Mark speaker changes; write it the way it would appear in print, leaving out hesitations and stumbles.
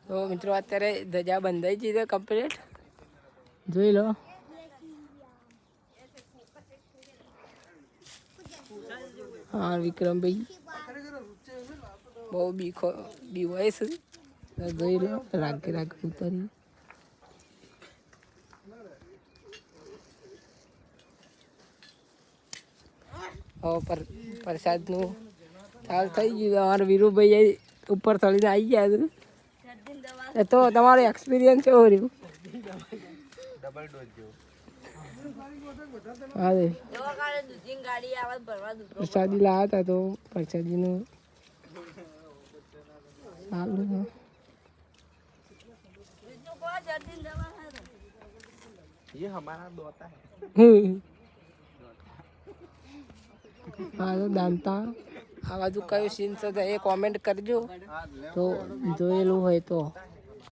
Speaker 1: તો મિત્રો અત્યારે ધજા બંધાઈ ગઈ છે કમ્પ્લીટ, જોઈ લો. હા વિક્રમભાઈ બહુ બીવાય છે, જોઈ લો. રાગે રાગે ઉતારી પ્રસાદનું ચાલ થઈ ગયું. અમારા વીરુભાઈ ઉપર ચડીને આવી ગયા છે. તો તમારો એક્સપિરિયન્સ કેવો રહ્યો?
Speaker 2: ડબલ ડોઝ જેવો.
Speaker 1: હા પ્રસાદી લાવ્યા હતા તો પ્રસાદીનું સારું છે.
Speaker 2: ये हमारा दोता है.
Speaker 1: હા તો દાંતા આ બાજુ કયું સીન છે એ કોમેન્ટ કરજો તો જોયેલું હોય તો.